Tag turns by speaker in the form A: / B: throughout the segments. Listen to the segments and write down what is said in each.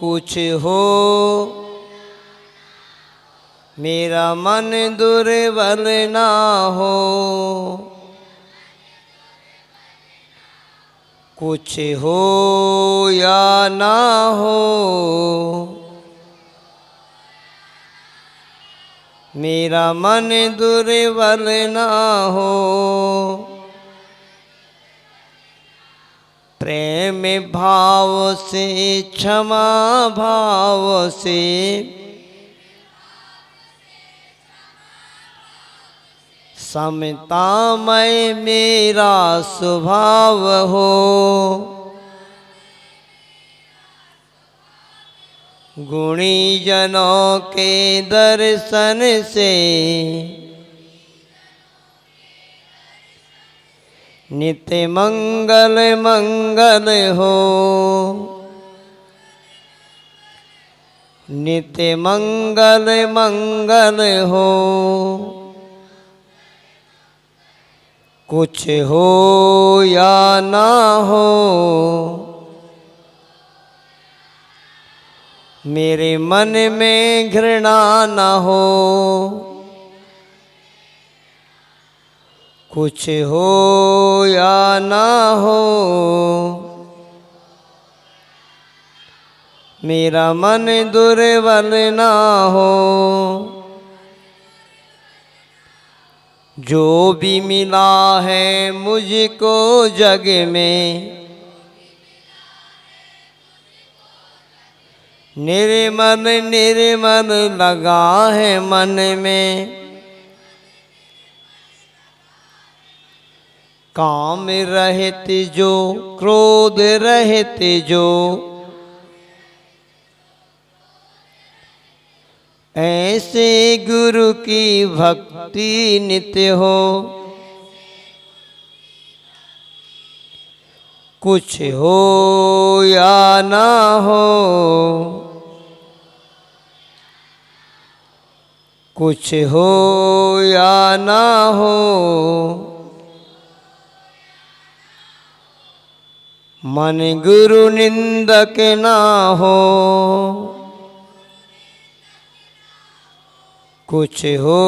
A: कुछ हो मेरा मन दुर्बल ना हो, कुछ हो या ना हो मेरा मन दुर्बल ना हो। प्रेम भाव से क्षमा भाव से समतामय मेरा स्वभाव हो। गुणी जनों के दर्शन से नित्य मंगल मंगल हो, नित्य मंगल मंगल हो। कुछ हो या ना हो मेरे मन में घृणा ना हो, कुछ हो या ना हो मेरा मन दुर्बल ना हो। जो भी मिला है मुझको जग में निर्मल निर्मल लगा है मन में। काम रहित जो क्रोध रहित जो ऐसे गुरु की भक्ति नित्य हो। कुछ हो या ना हो कुछ हो या ना हो मन गुरु निंदक ना हो। कुछ हो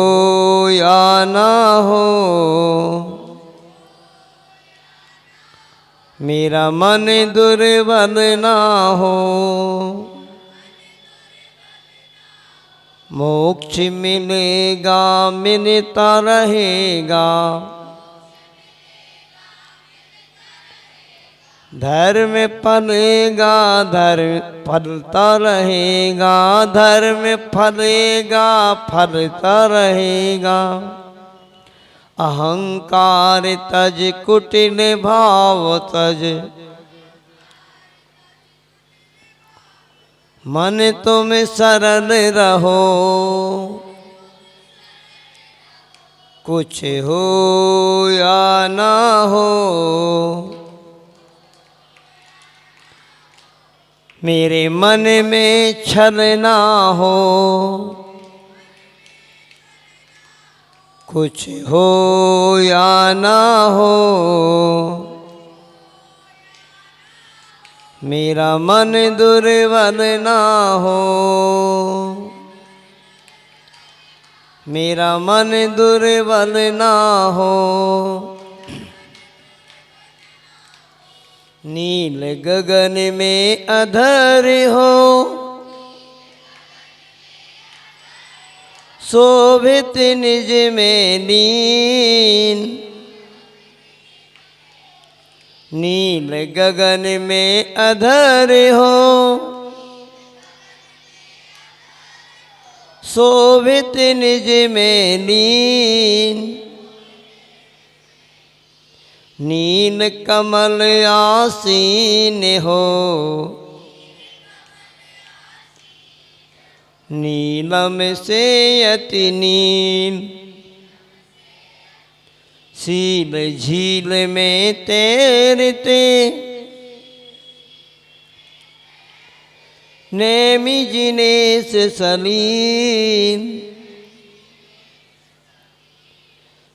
A: या ना हो मेरा मन दुर्बल ना हो। मोक्ष मिलेगा मिलता रहेगा, धर्म फलेगा धर्म फलता रहेगा, धर्म फलेगा फलता रहेगा। अहंकार तज कुटिल भाव तज, मन तुम सरल रहो। कुछ हो या ना हो मेरे मन में छल ना हो। कुछ हो या ना हो मेरा मन दुर्बल ना हो, मेरा मन दुर्बल ना हो। नील गगन में अधर हो शोभित निज में लीन, नील गगन में अधर हो शोभित निज में लीन। नील कमल आसीन हो नीलम से अति नील, सील झील में तैरते नेमि जिनेश सलील।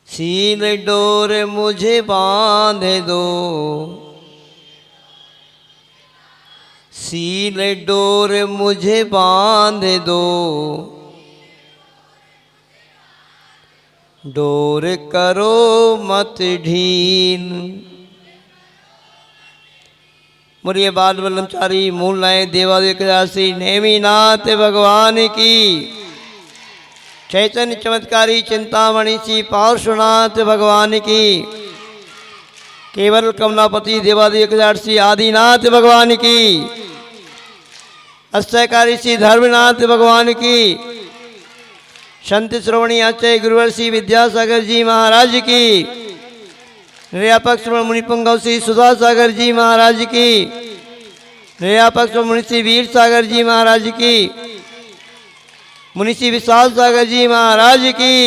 A: सील डोर मुझे बांध दो सील डोर मुझे बांध दो, डोर करो मत ढील। मुरिये बाल ब्रह्मचारी मूल नए देवादिकदासी नेमीनाथ भगवान की। चैतन्य चमत्कारी चिंतामणि श्री पार्श्वनाथ भगवान की। केवल कमलापति देवादिकदासी आदिनाथ भगवान की। अष्टकारी श्री धर्मनाथ भगवान की। संत श्रवणी आचार्य गुरुवर श्री विद्यासागर जी महाराज की। निर्यापक मुनिपुंगव श्री सुधा सागर जी महाराज की। निर्यापक मुनि श्री वीर सागर जी महाराज की। मुनि श्री विशाल सागर जी महाराज की।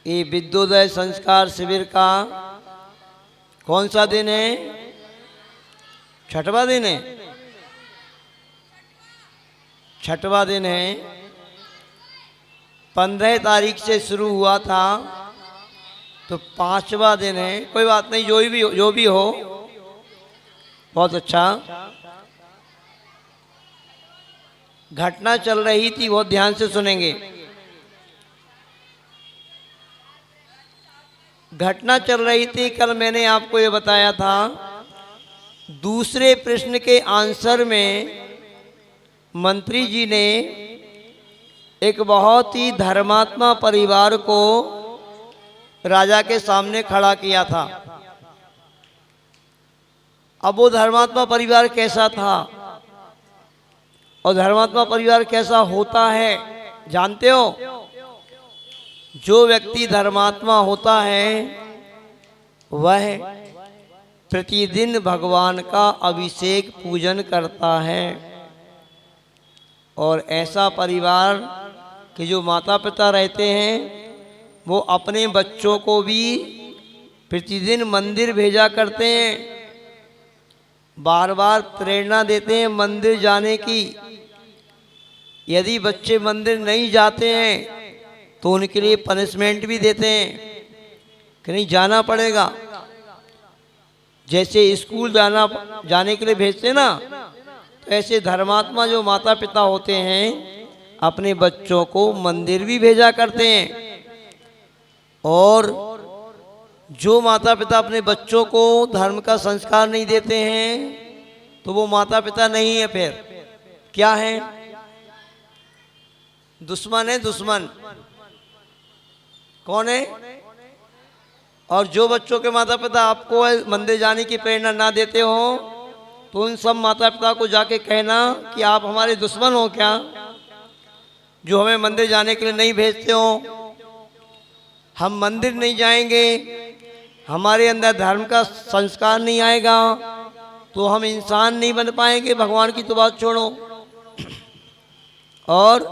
A: ये विद्योदय संस्कार शिविर का कौन सा दिन है? छठवां दिन है। छठवां दिन है। 15 तारीख से शुरू हुआ था तो 5वां दिन है। कोई बात नहीं, जो भी हो बहुत अच्छा। घटना चल रही थी, बहुत ध्यान से सुनेंगे। घटना चल रही थी, कल मैंने आपको ये बताया था, दूसरे प्रश्न के आंसर में मंत्री जी ने एक बहुत ही धर्मात्मा परिवार को राजा के सामने खड़ा किया था। अब वो धर्मात्मा परिवार कैसा था और धर्मात्मा परिवार कैसा होता है जानते हो? जो व्यक्ति धर्मात्मा होता है वह प्रतिदिन भगवान का अभिषेक पूजन करता है। और ऐसा परिवार के जो माता पिता रहते हैं वो अपने बच्चों को भी प्रतिदिन मंदिर भेजा करते हैं, बार बार प्रेरणा देते हैं मंदिर जाने की। यदि बच्चे मंदिर नहीं जाते हैं तो उनके लिए पनिशमेंट भी देते हैं कि नहीं जाना पड़ेगा। जैसे स्कूल जाने के लिए भेजते ना, तो ऐसे धर्मात्मा जो माता पिता होते हैं अपने बच्चों को मंदिर भी भेजा करते हैं। और जो माता पिता अपने बच्चों को धर्म का संस्कार नहीं देते हैं तो वो माता पिता नहीं है, फिर क्या है? दुश्मन है, दुश्मन। कौन है? और जो बच्चों के माता पिता आपको मंदिर जाने की प्रेरणा ना देते हो तो उन सब माता पिता को जाके कहना कि आप हमारे दुश्मन हो क्या, जो हमें मंदिर जाने के लिए नहीं भेजते हो। हम मंदिर नहीं जाएंगे, हमारे अंदर धर्म का संस्कार नहीं आएगा तो हम इंसान नहीं बन पाएंगे। भगवान की तो बात छोड़ो। और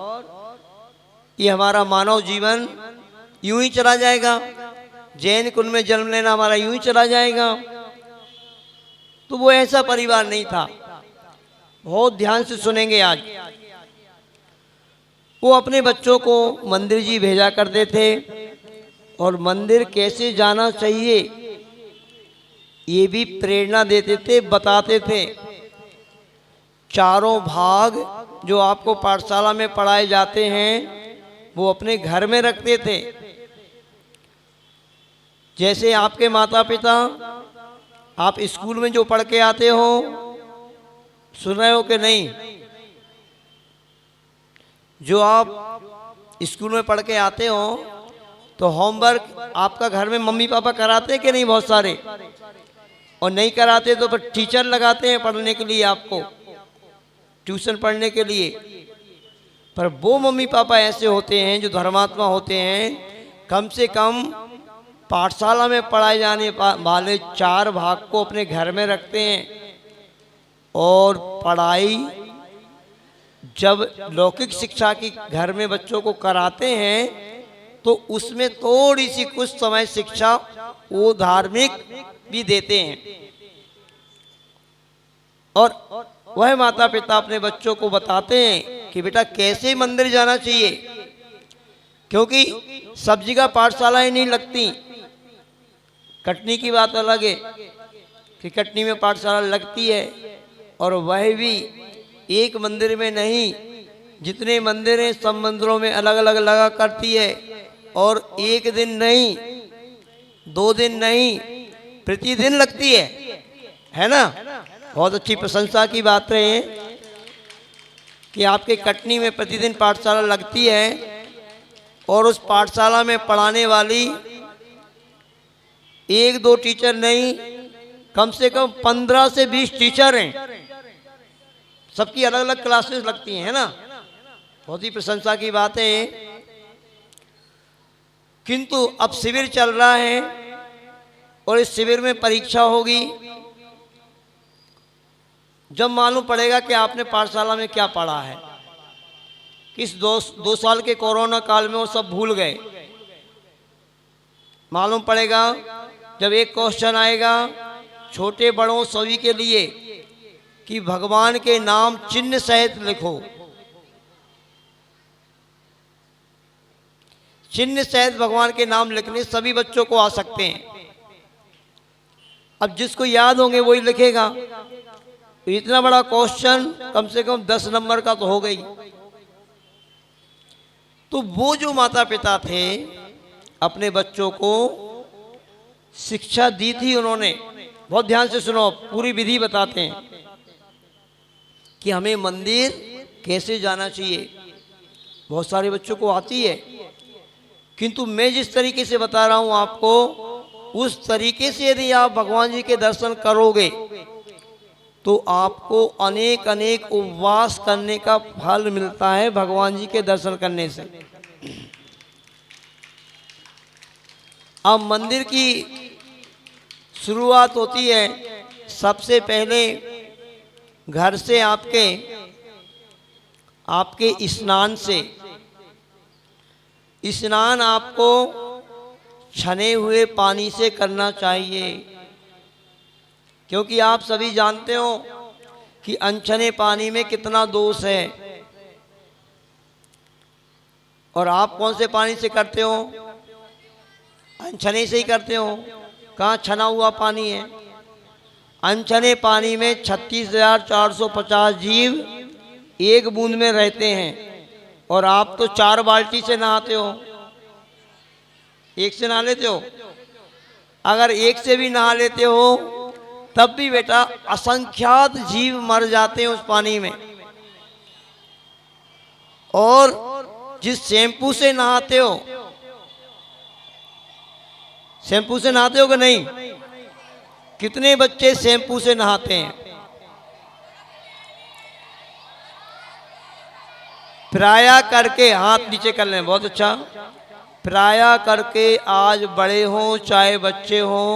A: ये हमारा मानव जीवन यूं ही चला जाएगा, जैन कुल में जन्म लेना हमारा यूं ही चला जाएगा। तो वो ऐसा परिवार नहीं था। बहुत ध्यान से सुनेंगे आज। वो अपने बच्चों को मंदिर जी भेजा करते थे और मंदिर कैसे जाना चाहिए ये भी प्रेरणा देते थे, बताते थे। चारों भाग जो आपको पाठशाला में पढ़ाए जाते हैं वो अपने घर में रखते थे। जैसे आपके माता पिता आप स्कूल में जो पढ़ के आते हो, सुन रहे हो कि नहीं? जो आप स्कूल में पढ़ के आते हो तो होमवर्क आपका घर में मम्मी पापा कराते हैं कि नहीं? बहुत सारे। और नहीं कराते तो फिर टीचर लगाते हैं पढ़ने के लिए, आपको ट्यूशन पढ़ने के लिए। पर वो मम्मी पापा ऐसे होते हैं जो धर्मात्मा होते हैं, कम से कम पाठशाला में पढ़ाए जाने वाले 4 भाग को अपने घर में रखते हैं। और पढ़ाई जब लौकिक शिक्षा की घर में बच्चों को कराते हैं तो उसमें थोड़ी सी कुछ समय शिक्षा वो धार्मिक भी देते हैं। और वह माता पिता अपने बच्चों को बताते हैं कि बेटा कैसे मंदिर जाना चाहिए, क्योंकि सब जगह पाठशालाएं नहीं लगती। कटनी की बात अलग है कि कटनी में पाठशाला लगती है, और वह भी एक मंदिर में नहीं, जितने मंदिर हैं सब मंदिरों में अलग अलग लगा करती है। और एक दिन नहीं, 2 दिन नहीं, प्रतिदिन लगती है ना। बहुत अच्छी प्रशंसा की बात है कि आपके कटनी में प्रतिदिन पाठशाला लगती है, और उस पाठशाला में पढ़ाने वाली 1-2 टीचर नहीं, कम से कम 15 से 20 टीचर हैं। सबकी अलग अलग क्लासेस लगती हैं, है ना। बहुत ही प्रशंसा की बात है। किंतु अब शिविर चल रहा है, और इस शिविर में परीक्षा होगी। जब मालूम पड़ेगा कि आपने पाठशाला में क्या पढ़ा है। किस 2 साल के कोरोना काल में वो सब भूल गए। मालूम पड़ेगा जब एक क्वेश्चन आएगा छोटे बड़ों सभी के लिए कि भगवान के नाम चिन्ह सहित लिखो। चिन्ह सहित भगवान के नाम लिखने सभी बच्चों को आ सकते हैं। अब जिसको याद होंगे वही लिखेगा। तो इतना बड़ा क्वेश्चन कम से कम 10 नंबर का तो हो गई। तो वो जो माता पिता थे अपने बच्चों को शिक्षा दी थी, उन्होंने बहुत ध्यान से सुनो, पूरी विधि बताते हैं कि हमें मंदिर कैसे जाना चाहिए। बहुत सारे बच्चों को आती है, किंतु मैं जिस तरीके से बता रहा हूं आपको, उस तरीके से यदि आप भगवान जी के दर्शन करोगे तो आपको अनेक अनेक उपवास करने का फल मिलता है भगवान जी के दर्शन करने से। अब मंदिर की शुरुआत होती है सबसे पहले घर से, आपके स्नान से। स्नान आपको छने हुए पानी से करना चाहिए, क्योंकि आप सभी जानते हो कि अनछने पानी में कितना दोष है। और आप कौन से पानी से करते हो? अनछने से ही करते हो। कहाँ छना हुआ पानी है? अनछने पानी में 36,450 जीव एक बूंद में रहते हैं, और आप तो 4 बाल्टी से नहाते हो। एक से नहा लेते हो? अगर एक से भी नहा लेते हो तब भी बेटा असंख्यात जीव मर जाते हैं उस पानी में। और जिस शैम्पू से नहाते हो, शैम्पू से नहाते हो कि नहीं? कितने बच्चे शैम्पू से नहाते हैं? प्राया करके हाथ नीचे कर लें, बहुत अच्छा। प्राया करके आज बड़े हों चाहे बच्चे हों,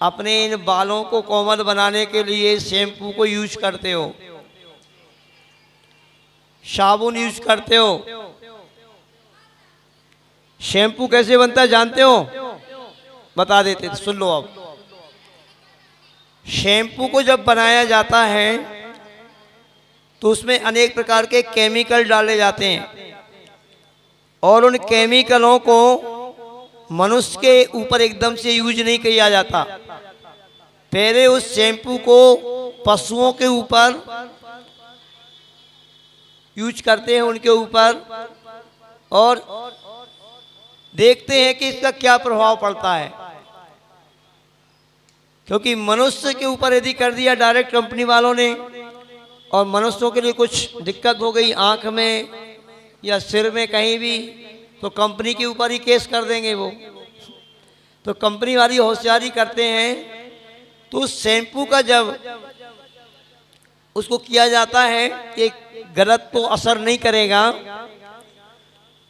A: अपने इन बालों को कोमल बनाने के लिए शैम्पू को यूज करते हो, साबुन यूज करते हो। शैम्पू कैसे बनता है जानते हो? बता देते थे, सुन लो अब। शैम्पू को जब बनाया जाता है तो उसमें अनेक प्रकार के केमिकल डाले जाते हैं, और उन केमिकलों को मनुष्य के ऊपर एकदम से यूज नहीं किया जाता। पहले उस शैम्पू को पशुओं के ऊपर यूज करते हैं, उनके ऊपर, और देखते हैं कि इसका क्या प्रभाव पड़ता है। क्योंकि मनुष्य के ऊपर यदि कर दिया डायरेक्ट कंपनी वालों ने, और मनुष्यों के लिए कुछ दिक्कत हो गई आंख में या सिर में कहीं भी, तो कंपनी के ऊपर ही केस कर देंगे वो। तो कंपनी वाली होशियारी करते हैं। तो उस शैम्पू का जब उसको किया जाता है कि गलत तो असर नहीं करेगा,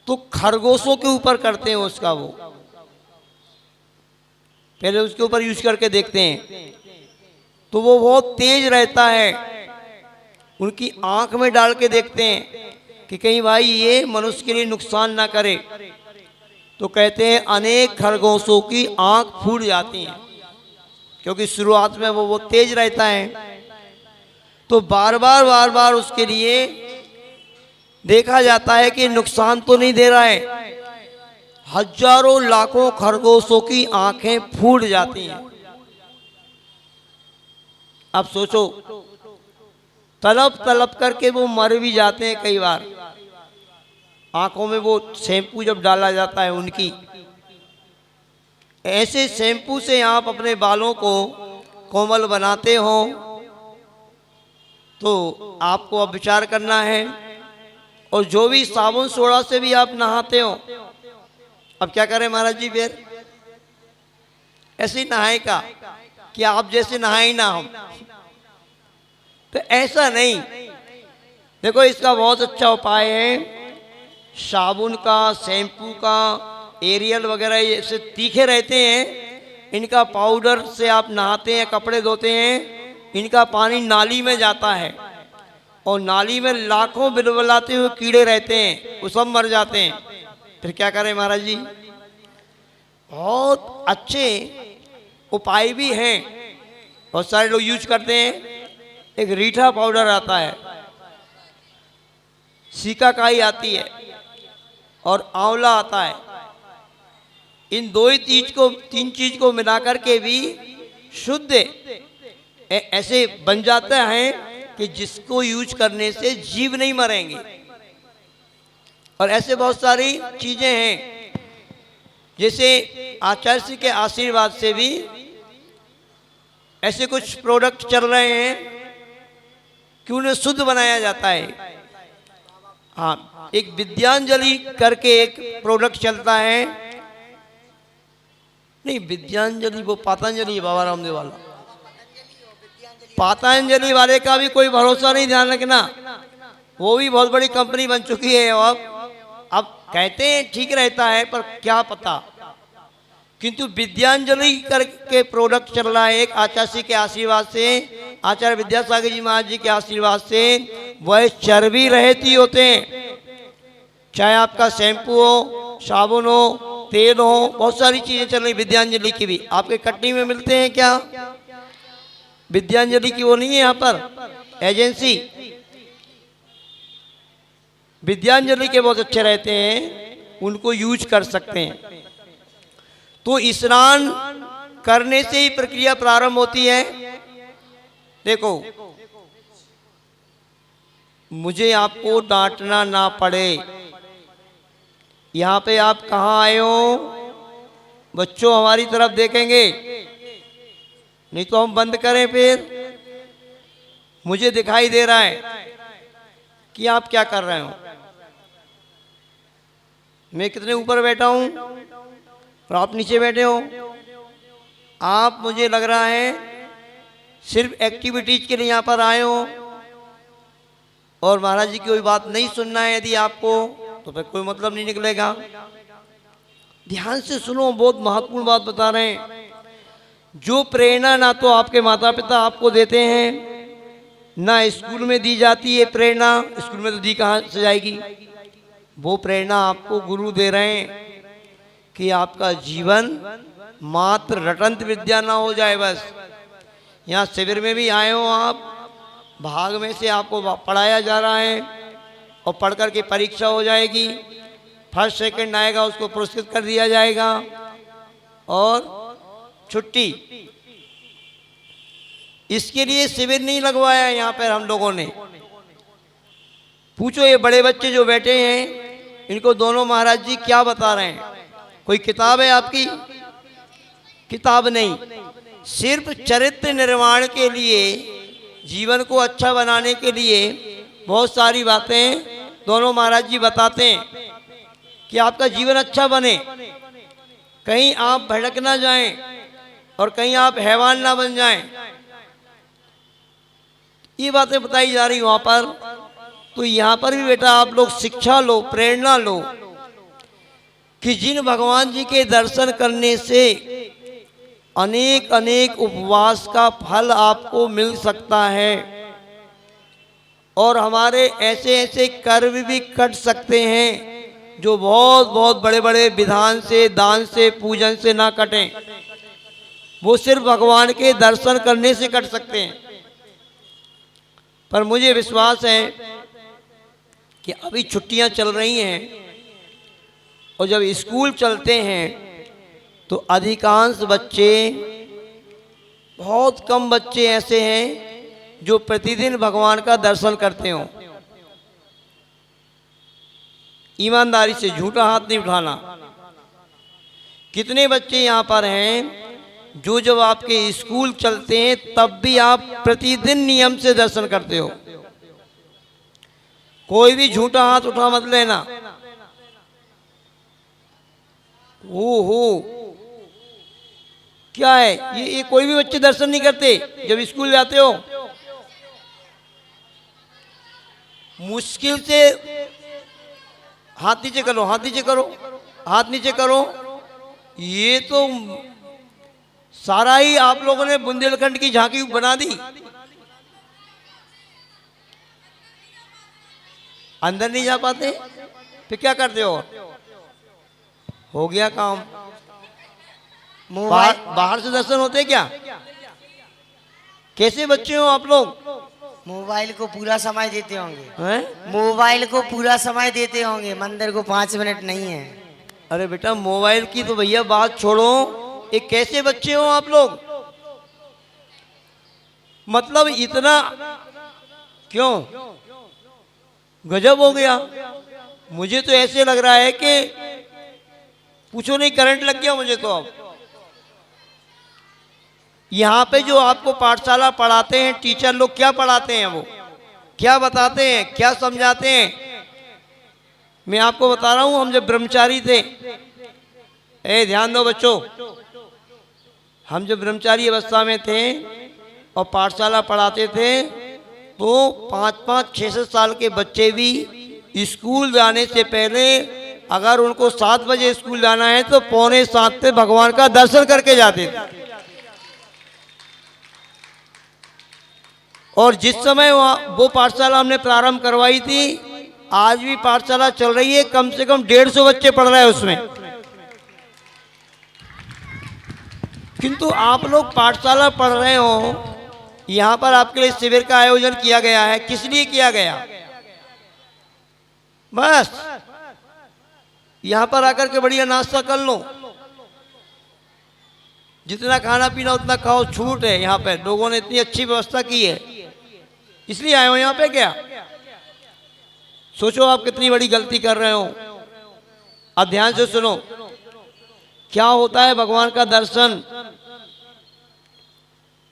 A: तो खरगोशों के ऊपर करते हैं उसका। वो पहले उसके ऊपर यूज करके देखते हैं, तो वो बहुत तेज रहता है। उनकी आंख में डाल के देखते हैं कि कहीं भाई ये मनुष्य के लिए नुकसान ना करे। तो कहते हैं अनेक खरगोशों की आंख फूट जाती हैं, क्योंकि शुरुआत में वो तेज रहता है। तो बार बार उसके लिए देखा जाता है कि नुकसान तो नहीं दे रहा है। हजारों लाखों खरगोशों की आंखें फूट जाती हैं। अब सोचो, तड़प तड़प करके वो मर भी जाते हैं कई बार। आंखों में वो शैम्पू जब डाला जाता है उनकी, ऐसे शैम्पू से आप अपने बालों को कोमल बनाते हो तो आपको अब विचार करना है। और जो भी साबुन सोडा से भी आप नहाते हो, अब क्या करें महाराज जी, फिर ऐसे ही नहाए का कि आप जैसे नहाए ना हम, तो ऐसा नहीं। देखो इसका बहुत अच्छा उपाय है, साबुन का, शैम्पू का, एरियल वगैरह ये से तीखे रहते हैं, इनका पाउडर से आप नहाते हैं, कपड़े धोते हैं, इनका पानी नाली में जाता है और नाली में लाखों बिलबिलाते हुए कीड़े रहते हैं, वो सब मर जाते हैं। फिर क्या करें महाराज जी, बहुत अच्छे उपाय भी हैं, बहुत सारे लोग यूज करते हैं। एक रीठा पाउडर आता है, सीकाकाई आती है और आंवला आता है। इन दो ही तीन चीज को मिला करके भी शुद्ध ऐसे बन जाता है कि जिसको यूज करने से जीव नहीं मरेंगे। और ऐसे बहुत सारी चीजें हैं, जैसे आचार्य जी के आशीर्वाद से भी ऐसे कुछ प्रोडक्ट चल रहे हैं कि उन्हें शुद्ध बनाया जाता है। हाँ, एक विद्यांजलि करके एक प्रोडक्ट चलता है, नहीं विद्यांजलि वो पतंजलि बाबा रामदेव वाला, पतंजलि वाले का भी कोई भरोसा नहीं, ध्यान रखना, वो भी बहुत बड़ी कंपनी बन चुकी है। अब कहते हैं ठीक रहता है, पर क्या पता। किंतु विद्यांजलि करके प्रोडक्ट चल रहा है एक, आचार्य जी के आशीर्वाद से, आचार्य विद्यासागर जी महाराज जी के आशीर्वाद से, वह चर्बी रहती होते हैं। चाहे आपका शैम्पू हो, साबुन हो, तेल हो, बहुत सारी चीजें चल रही विद्यांजलि की भी। आपके कटनी में मिलते हैं क्या? विद्यांजलि की वो नहीं है यहाँ पर एजेंसी, विद्यांजलि के बहुत अच्छे रहते हैं, उनको यूज कर सकते हैं। तो स्नान करने से ही प्रक्रिया प्रारंभ होती है। देखो, मुझे आपको डांटना ना पड़े, यहाँ पे आप कहाँ आए हो, बच्चों हमारी तरफ देखेंगे, नहीं तो हम बंद करें। फिर मुझे दिखाई दे रहा है कि आप क्या कर रहे हो। मैं कितने ऊपर बैठा हूं और आप नीचे बैठे हो। आप, मुझे लग रहा है, सिर्फ एक्टिविटीज के लिए यहाँ पर आए हो और महाराज जी की कोई बात नहीं सुनना है। यदि आपको, तो फिर कोई मतलब नहीं निकलेगा। ध्यान से सुनो, बहुत महत्वपूर्ण बात बता रहे हैं। जो प्रेरणा ना तो आपके माता पिता आपको देते हैं, ना स्कूल में दी जाती है प्रेरणा, स्कूल में तो दी कहाँ से जाएगी। वो प्रेरणा आपको गुरु दे रहे हैं कि आपका जीवन मात्र रटंत विद्या ना हो जाए। बस यहाँ शिविर में भी आए हो आप, भाग में से आपको पढ़ाया जा रहा है और पढ़ कर के परीक्षा हो जाएगी, फर्स्ट सेकंड आएगा उसको पुरस्कृत कर दिया जाएगा और छुट्टी। इसके लिए शिविर नहीं लगवाया यहाँ पर हम लोगों ने। पूछो ये बड़े बच्चे जो बैठे हैं, इनको दोनों महाराज जी क्या बता रहे हैं? कोई किताब है आपकी? किताब नहीं, सिर्फ चरित्र निर्माण के लिए, जीवन को अच्छा बनाने के लिए बहुत सारी बातें दोनों महाराज जी बताते हैं कि आपका जीवन अच्छा बने, कहीं आप भटक ना जाएं और कहीं आप हैवान ना बन जाएं। ये बातें बताई जा रही वहां पर। तो यहाँ पर भी बेटा आप लोग शिक्षा लो, प्रेरणा लो कि जिन भगवान जी के दर्शन करने से अनेक अनेक उपवास का फल आपको मिल सकता है और हमारे ऐसे ऐसे कर्म भी कट सकते हैं जो बहुत बहुत बड़े बड़े विधान से, दान से, पूजन से ना कटें। वो सिर्फ भगवान के दर्शन करने से कट सकते हैं। पर मुझे विश्वास है कि अभी छुट्टियां चल रही हैं और जब स्कूल चलते हैं तो अधिकांश बच्चे, बहुत कम बच्चे ऐसे हैं जो प्रतिदिन भगवान का दर्शन करते हों। ईमानदारी से झूठा हाथ नहीं उठाना। कितने बच्चे यहाँ पर हैं जो जब आपके स्कूल चलते हैं तब भी आप प्रतिदिन नियम से दर्शन करते हो? कोई भी झूठा हाथ उठा मत लेना। ओहो, क्या है ये कोई भी बच्चे दर्शन नहीं करते जब स्कूल जाते हो? मुश्किल से हाथ नीचे करो, हाथ नीचे करो, हाथ नीचे करो। ये तो सारा ही आप लोगों ने बुंदेलखंड की झांकी बना दी। अंदर नहीं जा पाते फिर क्या करते हो गया काम। बाहर से दर्शन होते क्या? कैसे बच्चे हो आप लोग?
B: मोबाइल को पूरा समय देते होंगे। मोबाइल को पूरा समय देते होंगे, मंदिर को 5 मिनट नहीं है।
A: अरे बेटा मोबाइल की तो भैया बात छोड़ो, ये कैसे बच्चे हो आप लोग? मतलब इतना क्यों? गजब हो गया। मुझे तो ऐसे लग रहा है कि पूछो नहीं, करंट लग गया मुझे तो। अब यहाँ पे जो आपको पाठशाला पढ़ाते हैं टीचर लोग, क्या पढ़ाते हैं? वो क्या बताते हैं, क्या समझाते हैं? मैं आपको बता रहा हूं, हम जब ब्रह्मचारी थे, ध्यान दो बच्चों, हम जब ब्रह्मचारी अवस्था में थे और पाठशाला पढ़ाते थे तो 5-5, 6-6 साल के बच्चे भी स्कूल जाने से पहले अगर उनको 7 बजे स्कूल जाना है तो 6:45 पे भगवान का दर्शन करके जाते थे। और जिस समय वो पाठशाला हमने प्रारंभ करवाई थी, आज भी पाठशाला चल रही है, कम से कम 150 बच्चे पढ़ रहे हैं उसमें। किंतु आप लोग पाठशाला पढ़ रहे हो, यहाँ पर आपके लिए शिविर का आयोजन किया गया है। किस लिए किया गया? बस यहाँ पर आकर के बढ़िया नाश्ता कर लो, जितना खाना पीना उतना खाओ, छूट है। यहाँ पे लोगों ने इतनी अच्छी व्यवस्था की है, इसलिए आए हो यहाँ पे। क्या सोचो आप कितनी बड़ी गलती कर रहे हो। अब ध्यान से सुनो, क्या होता है भगवान का दर्शन।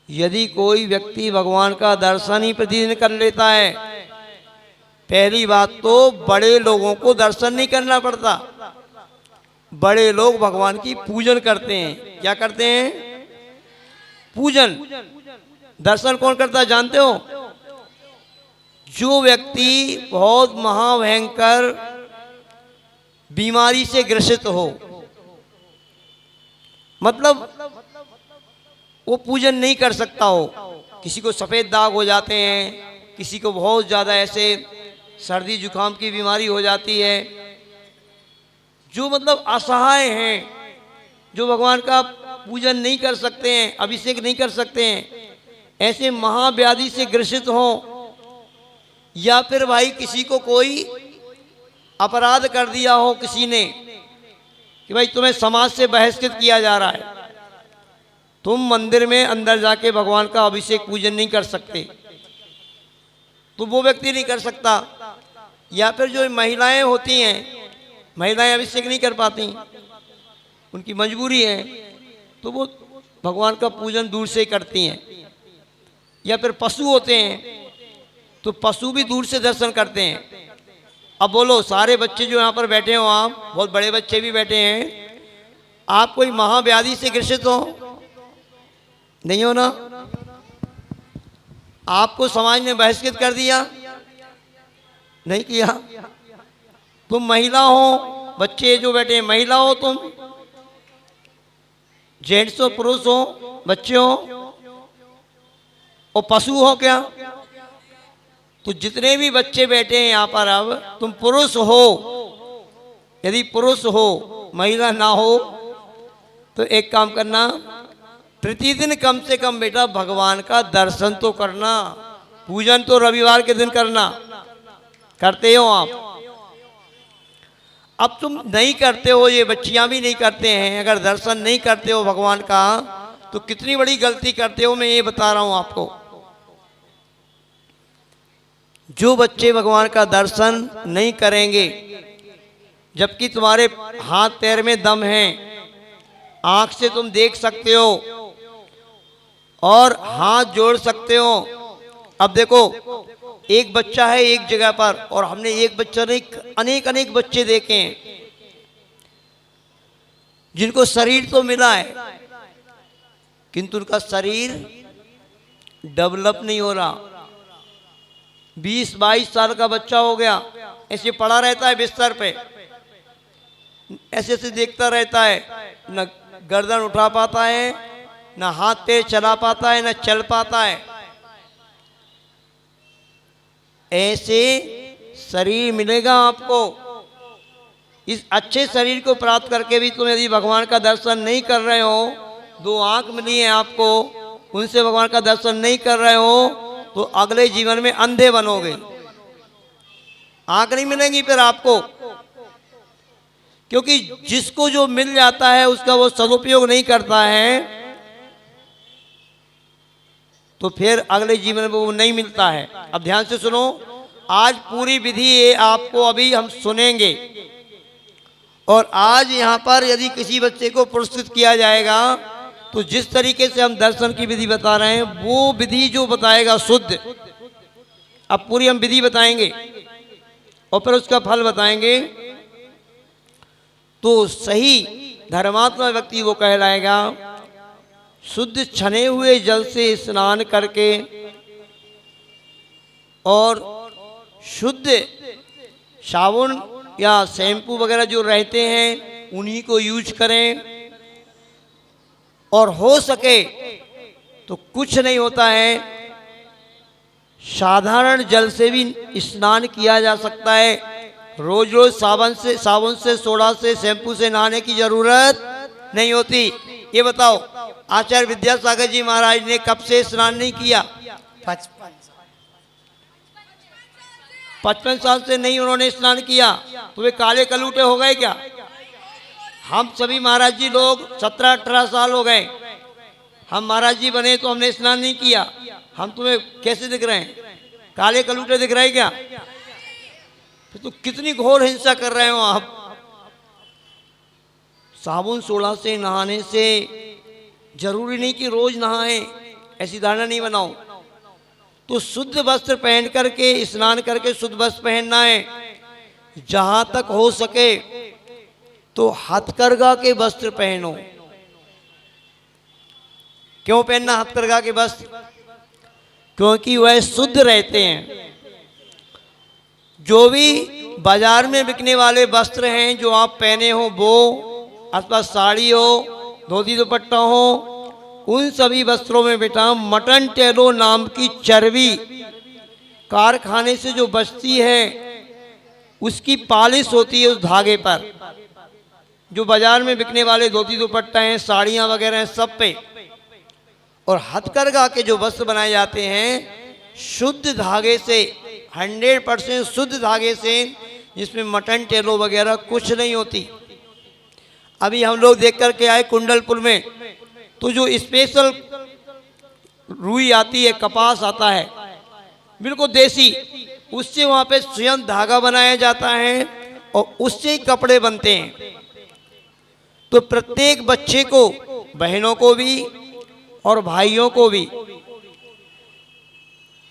A: यदि कोई व्यक्ति भगवान का दर्शन ही प्रतिदिन कर लेता है, पहली बात तो बड़े लोगों को दर्शन नहीं करना पड़ता। बड़े लोग भगवान की पूजन करते हैं। क्या करते हैं? पूजन। दर्शन कौन करता है जानते हो? जो व्यक्ति बहुत महाभयंकर बीमारी से ग्रसित हो, मतलब वो पूजन नहीं कर सकता हो। किसी को सफ़ेद दाग हो जाते हैं, किसी को बहुत ज़्यादा ऐसे सर्दी जुकाम की बीमारी हो जाती है। जो मतलब असहाय हैं, जो भगवान का पूजन नहीं कर सकते हैं, अभिषेक नहीं कर सकते हैं, ऐसे महाव्याधि से ग्रसित हों, या फिर भाई किसी को कोई अपराध कर दिया हो किसी ने कि भाई तुम्हें समाज से बहिष्कृत किया जा रहा है, तुम मंदिर में अंदर जाके भगवान का अभिषेक पूजन नहीं कर सकते, तो वो व्यक्ति नहीं कर सकता। या फिर जो महिलाएं होती हैं, महिलाएं अभिषेक नहीं कर पाती, उनकी मजबूरी है, तो वो भगवान का पूजन दूर से करती हैं। या फिर पशु होते हैं तो पशु भी दूर से दर्शन करते हैं। अब बोलो, सारे बच्चे जो यहाँ पर बैठे हो, आप बहुत बड़े बच्चे भी बैठे हैं, आप कोई महाव्याधि से ग्रसित हो? नहीं हो ना? आपको समाज ने बहिष्कृत कर दिया? नहीं किया। तुम महिला हो, बच्चे जो बैठे हैं महिला हो, तुम जेंट्स हो, पुरुष हो, बच्चे हो, और पशु हो क्या? तो जितने भी बच्चे बैठे हैं यहाँ पर, अब तुम पुरुष हो, यदि पुरुष हो, महिला ना हो, तो एक काम करना, प्रतिदिन कम से कम बेटा भगवान का दर्शन तो करना। पूजन तो रविवार के दिन करना, करते हो आप? अब तुम नहीं करते हो, ये बच्चियां भी नहीं करते हैं, अगर दर्शन नहीं करते हो भगवान का तो कितनी बड़ी गलती करते हो, मैं ये बता रहा हूं आपको। जो बच्चे भगवान का दर्शन नहीं करेंगे, जबकि तुम्हारे हाथ पैर में दम है, आंख से तुम देख सकते हो और हाथ जोड़ सकते हो। अब देखो, एक बच्चा है एक जगह पर, और हमने एक बच्चा नहीं अनेक अनेक बच्चे देखे हैं जिनको शरीर तो मिला है किंतु उनका शरीर डेवलप नहीं हो रहा। 20-22 साल का बच्चा हो गया, ऐसे पड़ा रहता है बिस्तर पे, ऐसे ऐसे देखता रहता है, न गर्दन उठा पाता है, न हाथ पैर चला पाता है, न चल पाता है। ऐसे शरीर मिलेगा आपको। इस अच्छे शरीर को प्राप्त करके भी तुम यदि भगवान का दर्शन नहीं कर रहे हो, 2 आंख मिली है आपको, उनसे भगवान का दर्शन नहीं कर रहे हो तो अगले जीवन में अंधे बनोगे। आंख नहीं मिलेंगी फिर आपको, क्योंकि जिसको जो मिल जाता है उसका वो सदुपयोग नहीं करता है तो फिर अगले जीवन में वो नहीं मिलता है। अब ध्यान से सुनो, आज पूरी विधि ये आपको अभी हम सुनेंगे, और आज यहाँ पर यदि किसी बच्चे को पुरस्कृत किया जाएगा तो जिस तरीके से हम दर्शन की विधि बता रहे हैं वो विधि जो बताएगा शुद्ध, अब पूरी हम विधि बताएंगे और फिर उसका फल बताएंगे, तो सही धर्मात्मा व्यक्ति वो कहलाएगा। शुद्ध छने हुए जल से स्नान करके और शुद्ध साबुन या शैम्पू वगैरह जो रहते हैं उन्हीं को यूज करें, और हो सके तो कुछ नहीं होता है, साधारण जल से भी स्नान किया जा सकता है। रोज रोज साबुन से सोडा से शैम्पू से नहाने की जरूरत नहीं होती। ये बताओ, आचार्य विद्यासागर जी महाराज ने कब से स्नान नहीं किया? 55 साल से नहीं उन्होंने स्नान किया, तो वे काले कलूटे हो गए क्या? हम सभी महाराज जी लोग 17-18 साल हो गए, हम महाराज जी बने तो हमने स्नान नहीं किया। हम तुम्हें कैसे दिख रहे हैं? काले कलूटे दिख रहे हैं क्या? फिर तो कितनी घोर हिंसा कर रहे हो आप। साबुन सोडा से नहाने से जरूरी नहीं कि रोज नहाएं, ऐसी धारणा नहीं बनाओ। तो शुद्ध वस्त्र पहन करके स्नान करके शुद्ध वस्त्र पहनना है। जहां तक हो सके तो हथकरघा के वस्त्र पहनो। क्यों पहनना हथकरघा के वस्त्र? क्योंकि वह शुद्ध रहते हैं। जो भी बाजार में बिकने वाले वस्त्र हैं जो आप पहने हो, वो अथवा साड़ी हो, धोती दुपट्टा हो, उन सभी वस्त्रों में बेटा मटन टेलो नाम की चर्बी कारखाने से जो बचती है उसकी पालिश होती है उस धागे पर। जो बाजार में बिकने वाले धोती दुपट्टा हैं, साड़ियाँ वगैरह हैं, सब पे। और हथकरघा के जो वस्त्र बनाए जाते हैं शुद्ध धागे से, 100% शुद्ध धागे से, जिसमें मटन टेलो वगैरह कुछ नहीं होती। अभी हम लोग देख करके आए कुंडलपुर में, तो जो स्पेशल रुई आती है, कपास आता है बिल्कुल देसी, उससे वहाँ पे स्वयं धागा बनाया जाता है और उससे ही कपड़े बनते हैं। तो प्रत्येक बच्चे को, बहनों को भी और भाइयों को भी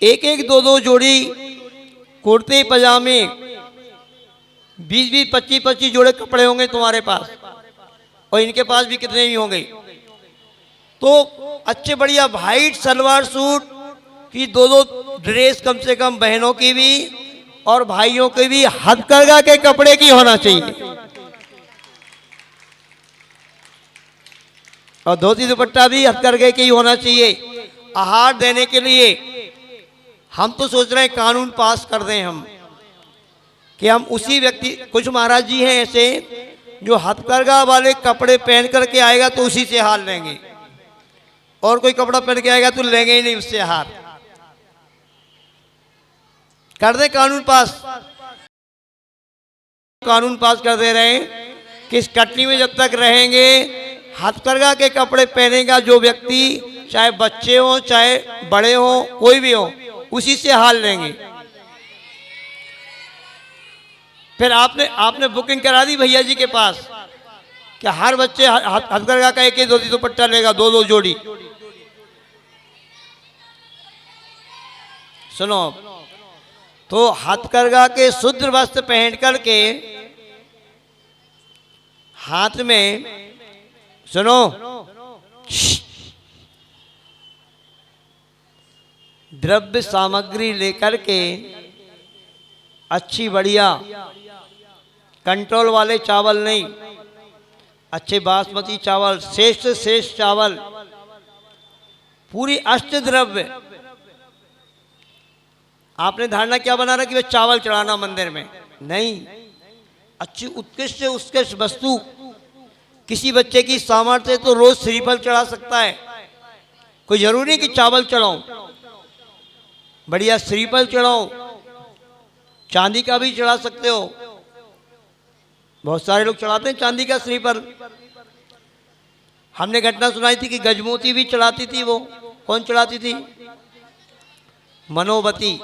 A: एक एक दो दो जोड़ी कुर्ते पजामे, 20-20, 25-25 जोड़े कपड़े होंगे तुम्हारे पास, और इनके पास भी कितने भी होंगे। तो अच्छे बढ़िया वाइट सलवार सूट की 2-2 ड्रेस कम से कम बहनों की भी और भाइयों के भी हथकरघा के कपड़े की होना चाहिए। और धोती दुपट्टा भी हथकरघे के ही होना चाहिए। आहार देने के लिए हम तो सोच रहे हैं कानून पास कर दें हम, कि हम उसी व्यक्ति, कुछ महाराज जी हैं ऐसे जो हथकरघा वाले कपड़े पहन करके आएगा तो उसी से हार लेंगे, और कोई कपड़ा पहन के आएगा तो लेंगे ही नहीं उससे हार। कर दे कानून पास कानून पास कर दे रहे हैं कि इस कटनी में जब तक रहेंगे हथकरघा के कपड़े पहनेगा जो व्यक्ति, चाहे बच्चे हो चाहे बड़े हो कोई भी हो, उसी से हाल लेंगे। फिर आपने बुकिंग करा दी भैया जी के पास कि हर बच्चे हथकरघा का एक धोती दुपट्टा लेगा, दो दो जोड़ी। सुनो, तो हथकरघा के शुद्ध वस्त्र पहन करके हाथ में, सुनो, द्रव्य सामग्री लेकर के अच्छी बढ़िया कंट्रोल वाले चावल नहीं, अच्छे बासमती चावल, श्रेष्ठ से श्रेष्ठ चावल, पूरी अष्ट द्रव्य। आपने धारणा क्या बना रहा कि वे चावल चढ़ाना मंदिर में? नहीं, अच्छी उत्कृष्ट से उत्कृष्ट वस्तु। किसी बच्चे की सामर्थ्य तो रोज श्रीफल चढ़ा सकता है, कोई जरूरी नहीं कि चावल चढ़ाओ, बढ़िया श्रीफल चढ़ाओ, चांदी का भी चढ़ा सकते हो। बहुत सारे लोग चढ़ाते हैं चांदी का श्रीफल। हमने घटना सुनाई थी कि गजमोती भी चढ़ाती थी। वो कौन चढ़ाती थी? मनोवती,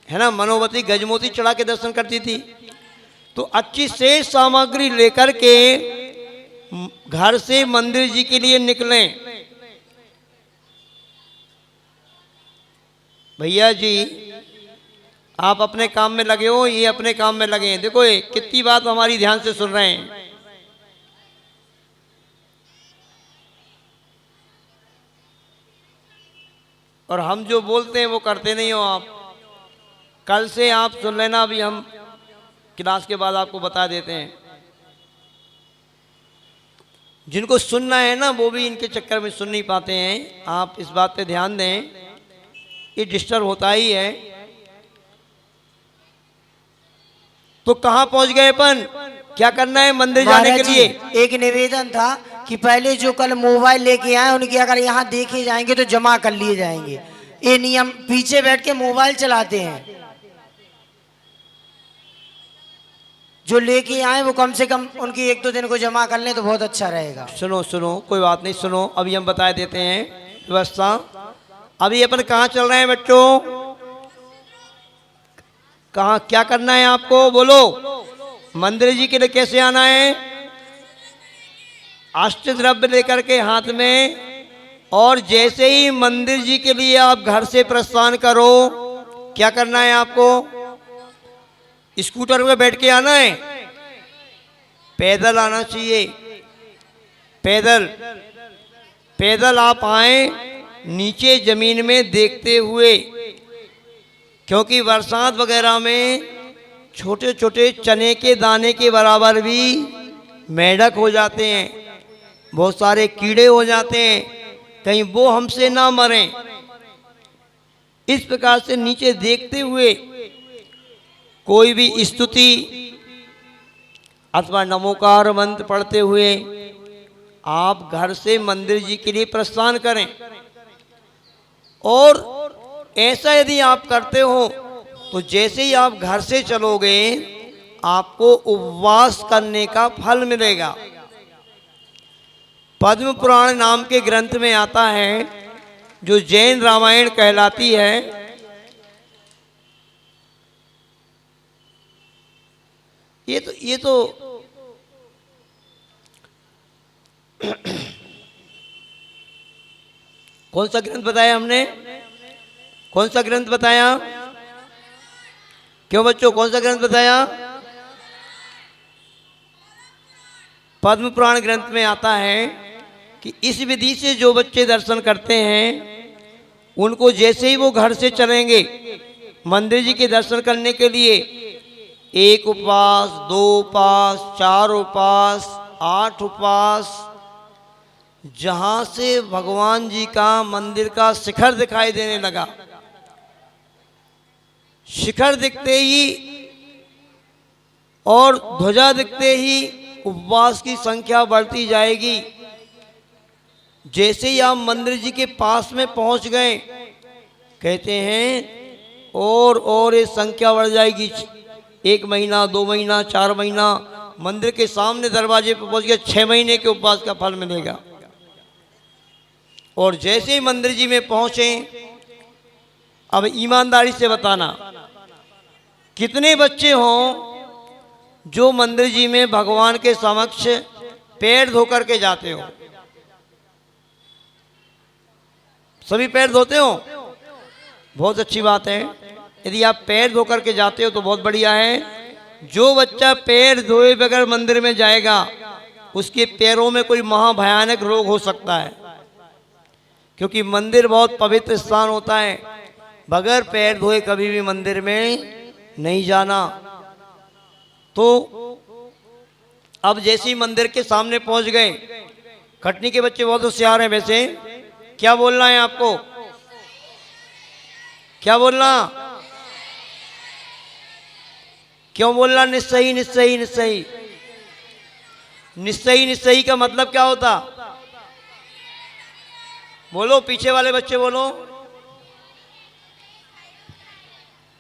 A: है ना, मनोवती गजमोती चढ़ा के दर्शन करती थी। तो अच्छी शेष सामग्री लेकर के घर से मंदिर जी के लिए निकलें। भैया जी आप अपने काम में लगे हो, ये अपने काम में लगे हैं। देखो ये कितनी बात हमारी ध्यान से सुन रहे हैं। और हम जो बोलते हैं वो करते नहीं हो आप। कल से आप सुन लेना, अभी हम क्लास के बाद आपको बता देते हैं। जिनको सुनना है ना वो भी इनके चक्कर में सुन नहीं पाते हैं। आप इस बात पे ध्यान दें, ये डिस्टर्ब होता ही है। तो कहाँ पहुंच गए अपन? क्या करना है मंदिर जाने के लिए?
B: एक निवेदन था कि पहले जो कल मोबाइल लेके आए उनके अगर यहाँ देखे जाएंगे तो जमा कर लिए जाएंगे। ये नियम, पीछे बैठ के मोबाइल चलाते हैं। जो लेके आए वो कम से कम उनकी एक दो दिन को जमा कर लें तो बहुत अच्छा रहेगा।
A: सुनो सुनो, कोई बात नहीं, सुनो अभी हम बता देते हैं व्यवस्था। अभी अपन कहाँ चल रहे हैं बच्चों? कहाँ, क्या करना है आपको? बोलो। मंदिर जी के लिए कैसे आना है? अष्ट द्रव्य लेकर के हाथ में, और जैसे ही मंदिर जी के लिए आप घर से प्रस्थान करो, क्या करना है आपको? स्कूटर में बैठ के आना है? पैदल आना चाहिए। पैदल पैदल आप आए, नीचे जमीन में देखते हुए, क्योंकि बरसात वगैरह में छोटे छोटे चने के दाने के बराबर भी मेंढक हो जाते हैं, बहुत सारे कीड़े हो जाते हैं, कहीं वो हमसे ना मरें। इस प्रकार से नीचे देखते हुए कोई भी स्तुति अथवा नमोकार मंत्र पढ़ते हुए आप घर से मंदिर जी के लिए प्रस्थान करें। और ऐसा यदि आप करते हो तो जैसे ही आप घर से चलोगे आपको उपवास करने का फल मिलेगा। पद्म पुराण नाम के ग्रंथ में आता है, जो जैन रामायण कहलाती है। ये तो कौन सा ग्रंथ बताया हमने? कौन सा ग्रंथ बताया? क्यों बच्चों, कौन सा ग्रंथ बताया? पद्म पुराण ग्रंथ में आता है कि इस विधि से जो बच्चे दर्शन करते हैं उनको जैसे ही वो घर से चलेंगे मंदिर जी के दर्शन करने के लिए, 1 उपवास, 2 उपवास, 4 उपवास, 8 उपवास, जहां से भगवान जी का मंदिर का शिखर दिखाई देने लगा, शिखर दिखते ही और ध्वजा दिखते ही उपवास की संख्या बढ़ती जाएगी। जैसे ही आप मंदिर जी के पास में पहुंच गए, कहते हैं और ये संख्या बढ़ जाएगी, 1 महीना, 2 महीना, 4 महीना, मंदिर के सामने दरवाजे पर पहुंच गया, 6 महीने के उपवास का फल मिलेगा। और जैसे ही मंदिर जी में पहुंचे, अब ईमानदारी से बताना, कितने बच्चे हों जो मंदिर जी में भगवान के समक्ष पैर धो करके जाते हो? सभी पैर धोते हो? बहुत अच्छी बात है। यदि आप पैर धो करके जाते हो तो बहुत बढ़िया है। जो बच्चा पैर धोए बगैर मंदिर में जाएगा, उसके पैरों में कोई महाभयानक रोग हो सकता है, क्योंकि मंदिर बहुत पवित्र स्थान होता है। बगैर पैर धोए कभी भी मंदिर में नहीं जाना। तो अब जैसे ही मंदिर के सामने पहुंच गए, कटनी के बच्चे बहुत होशियार हैं वैसे। क्या बोलना है आपको? क्या बोलना? क्यों बोलना निस्सही निस्सही निस्सही? निस्सही निस्सही का मतलब क्या होता? बोलो, पीछे वाले बच्चे बोलो।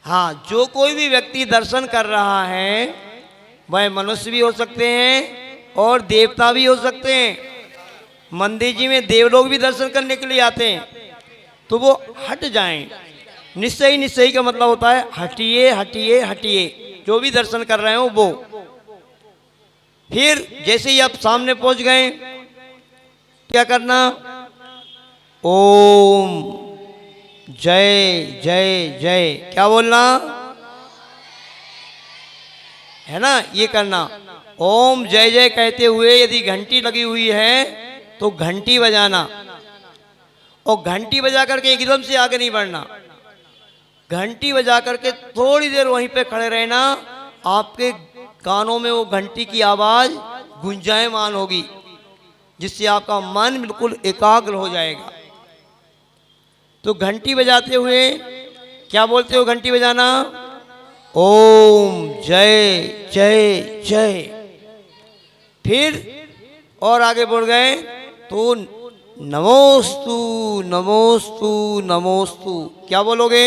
A: हाँ, जो कोई भी व्यक्ति दर्शन कर रहा है वह मनुष्य भी हो सकते हैं और देवता भी हो सकते हैं। मंदिर जी में देवलोग भी दर्शन करने के लिए आते हैं, तो वो हट जाएं। निस्सही निस्सही का मतलब होता है हटिए हटिए हटिए, जो भी दर्शन कर रहे हो वो। फिर जैसे ही आप सामने पहुंच गए, क्या करना? ओम जय जय जय, क्या बोलना है ना? ये करना। ओम जय जय कहते हुए यदि घंटी लगी हुई है तो घंटी बजाना, और घंटी बजा करके एकदम से आगे नहीं बढ़ना। घंटी बजा करके थोड़ी देर वहीं पे खड़े रहना। आपके कानों में वो घंटी की आवाज गुंजायमान होगी, जिससे आपका मन बिल्कुल एकाग्र हो जाएगा। तो घंटी बजाते हुए क्या बोलते हो? घंटी बजाना, ओम जय जय जय। फिर और आगे बढ़ गए तो नमोस्तु नमोस्तु नमोस्तु, क्या बोलोगे?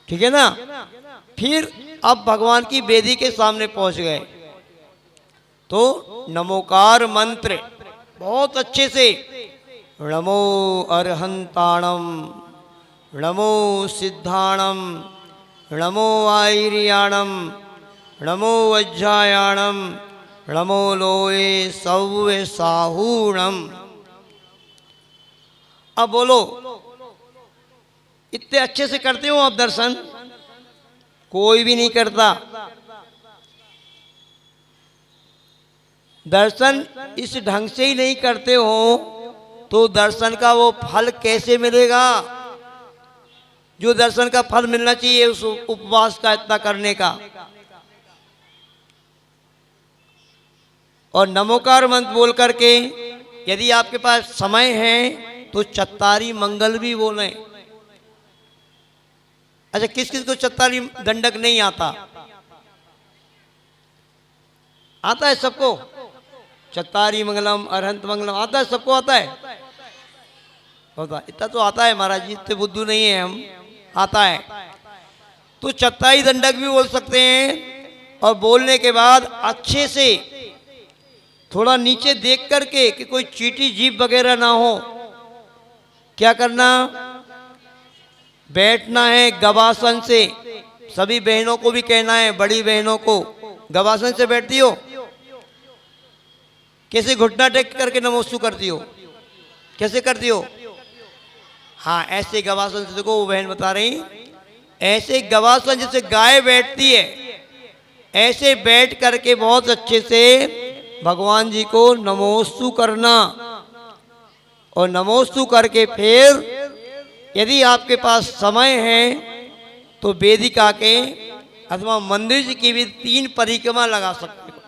A: ठीक है ना? फिर अब भगवान की वेदी के सामने पहुंच गए तो नमोकार मंत्र बहुत अच्छे से, नमो अरहंताणम, नमो सिद्धाणम, नमो आयर्याणम, नमो वज्रायाणम, नमो लोए सव्य साहूणम। अब बोलो, इतने अच्छे से करते हो आप दर्शन? कोई भी नहीं करता। दर्शन इस ढंग से ही नहीं करते हो तो दर्शन का वो फल कैसे मिलेगा जो दर्शन का फल मिलना चाहिए उस उपवास का इतना करने का? और नमोकार मंत्र बोल करके यदि आपके पास समय है तो चत्तारी मंगल भी बोलें। अच्छा, किस किस को चत्तारी दंडक नहीं आता? आता है सबको? चत्तारी मंगलम, अरहंत मंगलम आता है सबको? आता है? होता इतना तो आता है महाराज जी, इतने बुद्धू नहीं है हम, आता है। तो चत्तारी दंडक भी बोल सकते हैं। और बोलने के बाद अच्छे से थोड़ा नीचे देख करके कि कोई चींटी जीभ वगैरह ना हो, क्या करना? बैठना है गवासन से। सभी बहनों को भी कहना है, बड़ी बहनों को, गवासन से बैठती हो? कैसे घुटना टेक करके नमोस्तु करती हो? कैसे करती हो? हाँ, ऐसे गवासन से। देखो वो बहन बता रही, ऐसे गवासन जैसे गाय बैठती है, ऐसे बैठ करके बहुत अच्छे से भगवान जी को नमोस्तु करना। और नमोस्तु करके फिर यदि आपके पास समय है तो वेदिका के अथवा मंदिर जी की भी 3 परिक्रमा लगा सकते हो।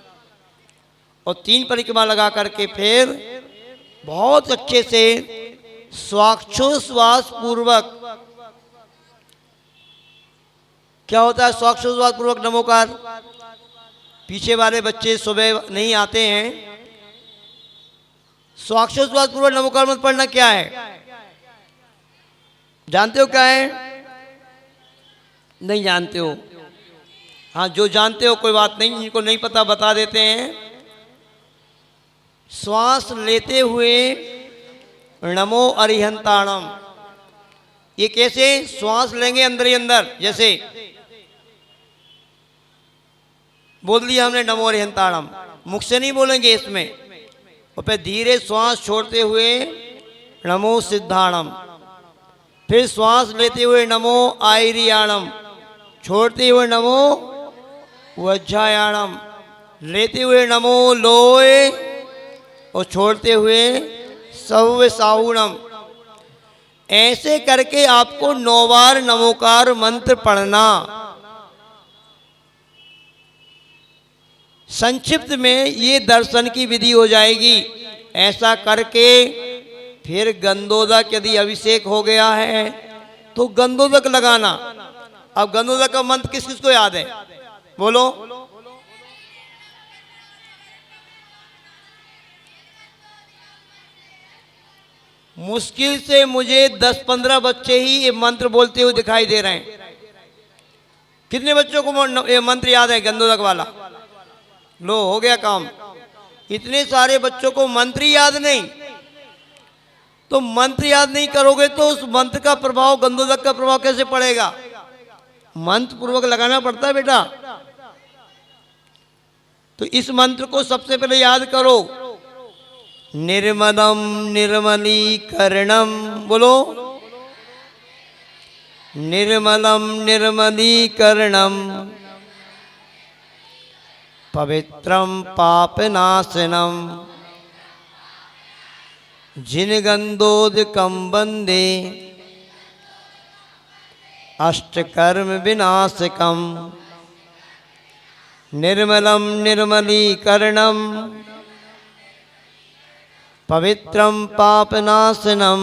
A: और 3 परिक्रमा लगा करके फिर बहुत अच्छे से स्वाक्षोश्वास पूर्वक, क्या होता है स्वाक्षोश्वास पूर्वक नमोकार? पीछे वाले बच्चे सुबह नहीं आते हैं। स्वाक्षोश्वास पूर्वक नमोकार मत पढ़ना क्या है? जानते हो क्या है? नहीं जानते हो? हाँ, जो जानते हो कोई बात नहीं, जिनको नहीं पता बता देते हैं। श्वास लेते हुए नमो अरिहंताणम, ये कैसे? श्वास लेंगे अंदर ही अंदर, जैसे बोल दिया हमने नमो अरिहंताणम, मुख से नहीं बोलेंगे इसमें, और फिर धीरे श्वास छोड़ते हुए नमो सिद्धाणम, फिर श्वास लेते हुए नमो आयरियाणम, छोड़ते हुए नमो वज्रायाणम, लेते हुए नमो लोय, और छोड़ते हुए सव्य साहुणम। ऐसे करके आपको 9 बार नमोकार मंत्र पढ़ना। संक्षिप्त में ये दर्शन की विधि हो जाएगी। ऐसा करके फिर गंधोदक, यदि अभिषेक हो गया है तो गंधोदक लगाना। अब गंधोदक का मंत्र किस किस को याद है? बोलो। मुश्किल से मुझे 10-15 बच्चे ही ये मंत्र बोलते हुए दिखाई दे रहे हैं। कितने बच्चों को ये मंत्र याद है गंधोदक वाला? लो, हो गया काम। इतने सारे बच्चों को मंत्र याद नहीं, तो मंत्र याद नहीं करोगे तो उस मंत्र का प्रभाव, गंधोदक का प्रभाव कैसे पड़ेगा? मंत्र पूर्वक लगाना पड़ता है बेटा। तो इस मंत्र को सबसे पहले याद करो। निर्मलम निर्मलीकरणम, बोलो। निर्मलम निर्मलीकरणम, पवित्रम पापनाशनम, जिनगंधोदकं वंदे अष्टकर्म विनाशकम। निर्मलम निर्मलीकरणम, पवित्रम पापनाशनम,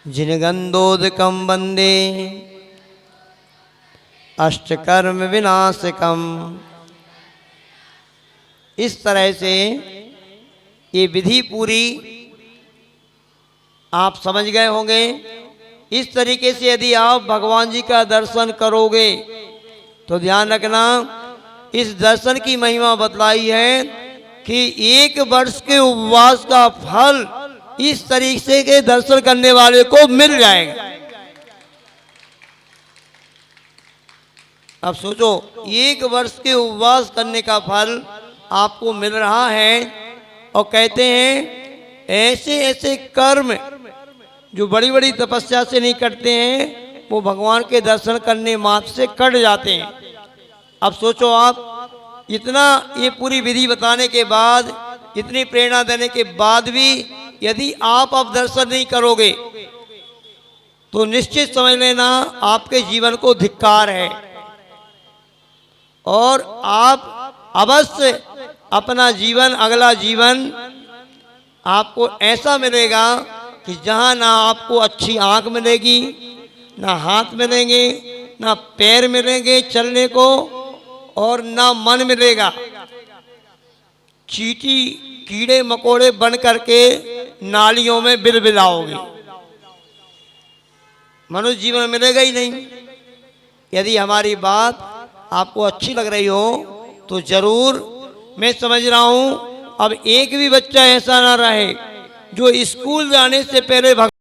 A: जिनगंधोदकं वंदे अष्टकर्म विनाशकम। इस तरह से ये विधि पूरी आप समझ गए होंगे। इस तरीके से यदि आप भगवान जी का दर्शन करोगे तो ध्यान रखना, इस दर्शन की महिमा बतलाई है कि 1 वर्ष के उपवास का फल इस तरीके के दर्शन करने वाले को मिल जाएगा। अब सोचो, 1 वर्ष के उपवास करने का फल आपको मिल रहा है, और कहते हैं ऐसे ऐसे कर्म जो बड़ी बड़ी तपस्या से नहीं करते हैं, वो भगवान के दर्शन करने मात्र से कट जाते हैं। अब सोचो, आप इतना ये पूरी विधि बताने के बाद, इतनी प्रेरणा देने के बाद भी यदि आप अब दर्शन नहीं करोगे तो निश्चित समझ लेना आपके जीवन को धिक्कार है। और आप अवश्य अपना जीवन, अगला जीवन आपको ऐसा मिलेगा कि जहाँ ना आपको अच्छी आँख मिलेगी, ना हाथ मिलेंगे, ना पैर मिलेंगे चलने को, और ना मन मिलेगा। चींटी कीड़े मकोड़े बन करके नालियों में बिलबिलाओगे, मनुष्य जीवन मिलेगा ही नहीं। यदि हमारी बात आपको अच्छी लग रही हो तो जरूर, मैं समझ रहा हूं अब एक भी बच्चा ऐसा ना रहे जो स्कूल जाने से पहले